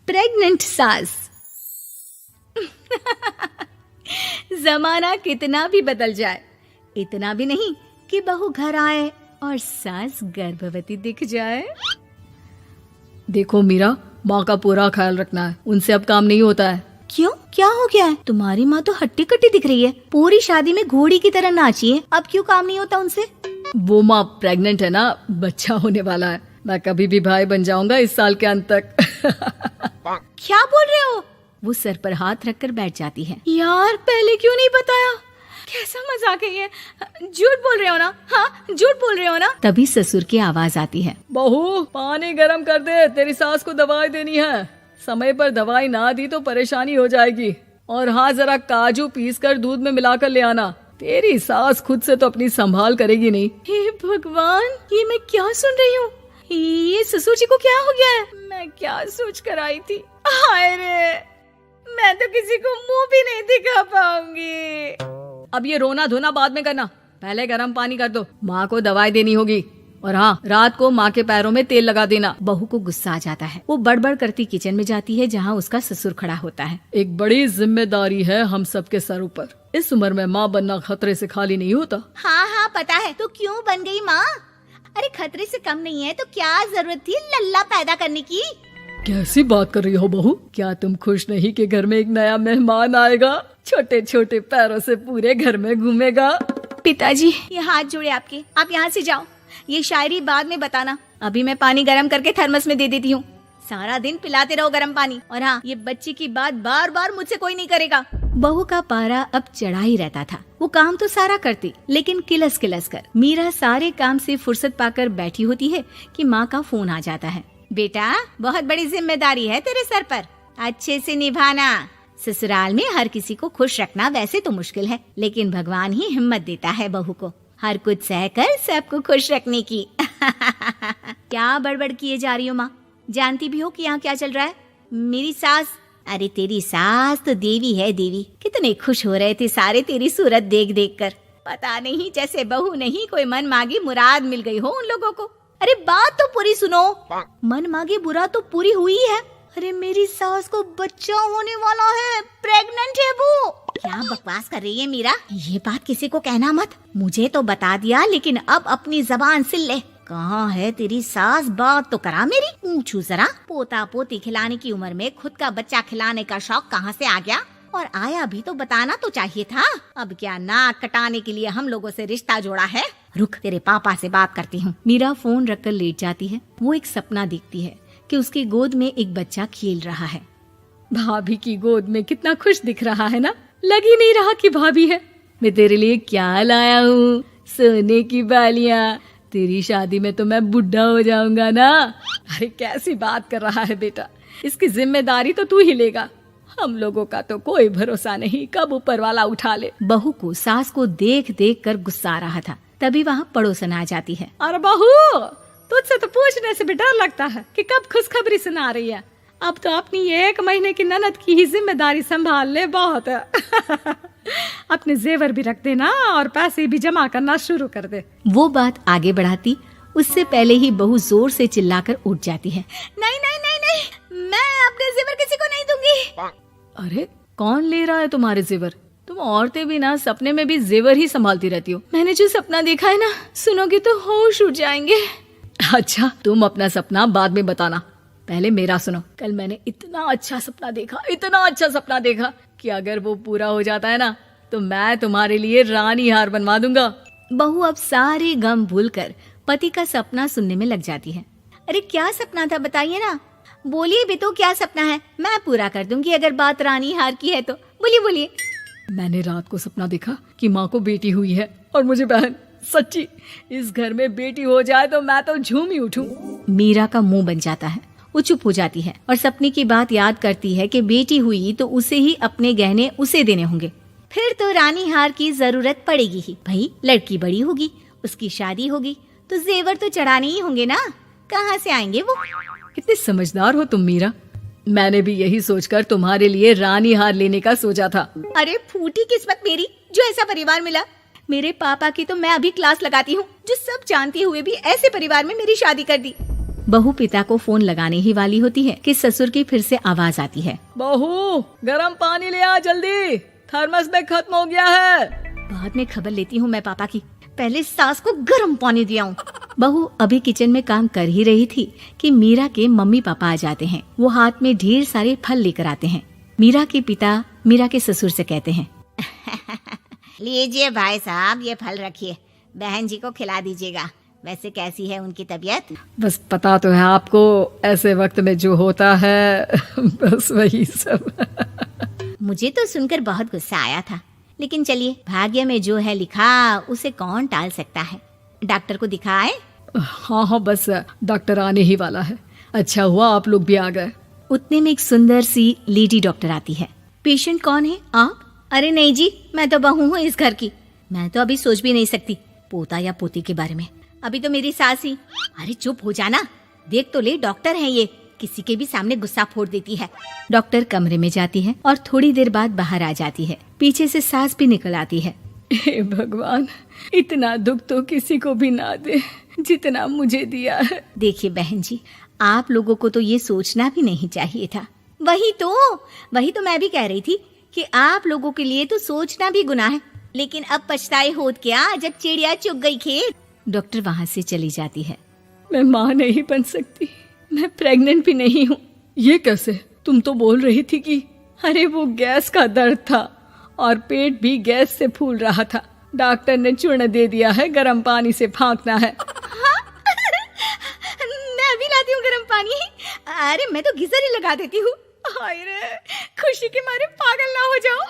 Pregnant सास। जमाना कितना भी बदल जाए, इतना भी नहीं कि बहू घर आए और सास गर्भवती दिख जाए। देखो मीरा, माँ का पूरा ख्याल रखना है, उनसे अब काम नहीं होता है। क्यों, क्या हो गया है? तुम्हारी माँ तो हट्टी कट्टी दिख रही है, पूरी शादी में घोड़ी की तरह नाची है, अब क्यों काम नहीं होता उनसे? वो माँ प्रेग्नेंट है ना, बच्चा होने वाला है। मैं कभी भी भाई बन जाऊंगा इस साल के अंत तक। क्या बोल रहे हो? वो सर पर हाथ रखकर बैठ जाती है। यार, पहले क्यों नहीं बताया? कैसा मजाक है ये? झूठ बोल रहे हो ना? हाँ, झूठ बोल रहे हो ना? तभी ससुर की आवाज आती है। बहू, पानी गरम कर दे, तेरी सास को दवाई देनी है। समय पर दवाई ना दी तो परेशानी हो जाएगी। और हाँ, जरा काजू पीस कर दूध में मिलाकर ले आना। तेरी सास खुद से तो अपनी संभाल करेगी नहीं। हे भगवान, ये मैं क्या सुन रही हूँ? ये ससुर जी को क्या हो गया है? मैं क्या सोच कर आई थी? हाय रे, मैं तो किसी को मुंह भी नहीं दिखा पाऊंगी। अब ये रोना धोना बाद में करना, पहले गर्म पानी कर दो, माँ को दवाई देनी होगी। और हाँ, रात को माँ के पैरों में तेल लगा देना। बहू को गुस्सा आ जाता है, वो बड़बड़ करती किचन में जाती है जहाँ उसका ससुर खड़ा होता है। एक बड़ी जिम्मेदारी है हम सबके सर ऊपर। इस उम्र में माँ बनना खतरे से खाली नहीं होता। हाँ हाँ पता है, तो क्यों बन गई माँ? अरे खतरे से कम नहीं है तो क्या जरूरत थी लल्ला पैदा करने की? कैसी बात कर रही हो बहू? क्या तुम खुश नहीं कि घर में एक नया मेहमान आएगा, छोटे छोटे पैरों से पूरे घर में घूमेगा? पिताजी, ये हाथ जोड़े आपके, आप यहाँ से जाओ। ये शायरी बाद में बताना, अभी मैं पानी गरम करके थर्मस में दे देती हूँ। सारा दिन पिलाते रहो गरम पानी। और हाँ, ये बच्ची की बात बार बार मुझसे कोई नहीं करेगा। बहू का पारा अब चढ़ा ही रहता था। वो काम तो सारा करती, लेकिन किलस किलस कर। मीरा सारे काम से फुर्सत पाकर बैठी होती है कि माँ का फोन आ जाता है। बेटा, बहुत बड़ी जिम्मेदारी है तेरे सर पर, अच्छे से निभाना। ससुराल में हर किसी को खुश रखना वैसे तो मुश्किल है, लेकिन भगवान ही हिम्मत देता है बहू को हर कुछ सहकर सबको खुश रखने की। क्या बड़बड़ किए जा रही हो माँ? जानती भी हो कि यहाँ क्या चल रहा है? मेरी सास, अरे तेरी सास तो देवी है देवी। कितने खुश हो रहे थे सारे तेरी सूरत देख देख कर। पता नहीं जैसे बहू नहीं कोई मन मांगी मुराद मिल गई हो उन लोगों को। अरे बात तो पूरी सुनो। मन मांगी मुराद तो पूरी हुई है। अरे मेरी सास को बच्चा होने वाला है, प्रेग्नेंट है वो। क्या बकवास कर रही है मीरा? ये बात किसी को कहना मत। मुझे तो बता दिया, लेकिन अब अपनी जबान सिल ले। कहाँ है तेरी सास? बात तो करा मेरी। पूछू जरा, पोता पोती खिलाने की उम्र में खुद का बच्चा खिलाने का शौक कहाँ से आ गया? और आया भी तो बताना तो चाहिए था। अब क्या नाक कटाने के लिए हम लोगों से रिश्ता जोड़ा है? रुक, तेरे पापा से बात करती हूँ। मीरा फोन रखकर लेट जाती है। वो एक सपना देखती है कि उसकी गोद में एक बच्चा खेल रहा है। भाभी की गोद में कितना खुश दिख रहा है ना, लग ही नहीं रहा कि भाभी है। मैं तेरे लिए क्या लाया हूँ, सोने की बालियाँ। तेरी शादी में तो मैं बुढ़ा हो जाऊंगा ना। अरे कैसी बात कर रहा है बेटा, इसकी जिम्मेदारी तो तू ही लेगा। हम लोगों का तो कोई भरोसा नहीं, कब ऊपर वाला उठा ले। बहू को सास को देख देख कर गुस्सा आ रहा था। तभी वहाँ पड़ोसन आ जाती है। अरे बहू, तुझसे तो पूछने से भी डर लगता है कि कब खुशखबरी सुना रही है। अब तो अपनी 1 महीने की ननद की ही जिम्मेदारी संभाल ले, बहुत है। अपने जेवर भी रख देना और पैसे भी जमा करना शुरू कर दे। वो बात आगे बढ़ाती उससे पहले ही बहू जोर से चिल्लाकर उठ जाती है। नहीं नहीं नहीं नहीं, मैं अपने जेवर किसी को नहीं दूंगी। अरे कौन ले रहा है तुम्हारे जेवर? तुम औरतें भी ना सपने में भी जेवर ही संभालती रहती हो। मैंने जो सपना देखा है ना, सुनोगे तो होश उड़ जाएंगे। अच्छा, तुम अपना सपना बाद में बताना, पहले मेरा सुनो। कल मैंने इतना अच्छा सपना देखा, इतना अच्छा सपना देखा कि अगर वो पूरा हो जाता है ना तो मैं तुम्हारे लिए रानी हार बनवा दूंगा। बहू अब सारे गम भूलकर पति का सपना सुनने में लग जाती है। अरे क्या सपना था, बताइए ना। बोलिए भी तो, क्या सपना है? मैं पूरा कर दूंगी अगर बात रानी हार की है तो। बोलिए बोलिए। मैंने रात को सपना देखा कि माँ को बेटी हुई है और मुझे बहन। सच्ची, इस घर में बेटी हो जाए तो मैं तो झूम ही उठूं। मीरा का मुंह बन जाता है। वो चुप हो जाती है और सपने की बात याद करती है कि बेटी हुई तो उसे ही अपने गहने उसे देने होंगे। फिर तो रानी हार की जरूरत पड़ेगी ही। भाई लड़की बड़ी होगी, उसकी शादी होगी तो जेवर तो चढ़ाने ही होंगे ना, कहाँ से आएंगे वो? कितने समझदार हो तुम मीरा। मैंने भी यही सोचकर तुम्हारे लिए रानी हार लेने का सोचा था। अरे फूटी किस्मत मेरी जो ऐसा परिवार मिला। मेरे पापा की तो मैं अभी क्लास लगाती हूँ, जो सब जानते हुए भी ऐसे परिवार में मेरी शादी कर दी। बहू पिता को फोन लगाने ही वाली होती है कि ससुर की फिर से आवाज आती है, बहू गर्म पानी ले आ जल्दी, थर्मस में खत्म हो गया है। बाद में खबर लेती हूँ मैं पापा की, पहले सास को गर्म पानी दिया हूँ। बहू अभी किचन में काम कर ही रही थी कि मीरा के मम्मी पापा आ जाते हैं। वो हाथ में ढेर सारे फल लेकर आते हैं। मीरा के पिता मीरा के ससुर से कहते हैं, लीजिए भाई साहब, ये फल रखिए, बहन जी को खिला दीजिएगा। वैसे कैसी है उनकी तबीयत? बस पता तो है आपको, ऐसे वक्त में जो होता है बस वही सब। मुझे तो सुनकर बहुत गुस्सा आया था, लेकिन चलिए, भाग्य में जो है लिखा उसे कौन टाल सकता है। डॉक्टर को दिखाए? हाँ, बस डॉक्टर आने ही वाला है। अच्छा हुआ आप लोग भी आ गए। उतने में एक सुंदर सी लेडी डॉक्टर आती है। पेशेंट कौन है आप? अरे नहीं जी, मैं तो बहू हूँ इस घर की। मैं तो अभी सोच भी नहीं सकती पोता या पोती के बारे में। अभी तो मेरी सास ही। अरे चुप हो जाना, देख तो ले, डॉक्टर है ये, किसी के भी सामने गुस्सा फोड़ देती है। डॉक्टर कमरे में जाती है और थोड़ी देर बाद बाहर आ जाती है। पीछे से सास भी निकल आती है। हे भगवान, इतना दुख तो किसी को भी ना दे जितना मुझे दिया है। देखिए बहन जी, आप लोगों को तो ये सोचना भी नहीं चाहिए था। वही तो मैं भी कह रही थी कि आप लोगों के लिए तो सोचना भी गुनाह है, लेकिन अब पछताए होत क्या जब चिड़िया चुग गई खेत। डॉक्टर वहाँ से चली जाती है। मैं माँ नहीं बन सकती, मैं प्रेग्नेंट भी नहीं हूँ। ये कैसे? तुम तो बोल रही थी कि अरे वो गैस का दर्द था और पेट भी गैस से फूल रहा था। डॉक्टर ने चूर्ण दे दिया है, गर्म पानी से फांकना है। मैं अभी लाती हूँ गर्म पानी। अरे मैं तो गीजर ही लगा देती हूँ। हाय रे, खुशी के मारे पागल ना हो जाओ।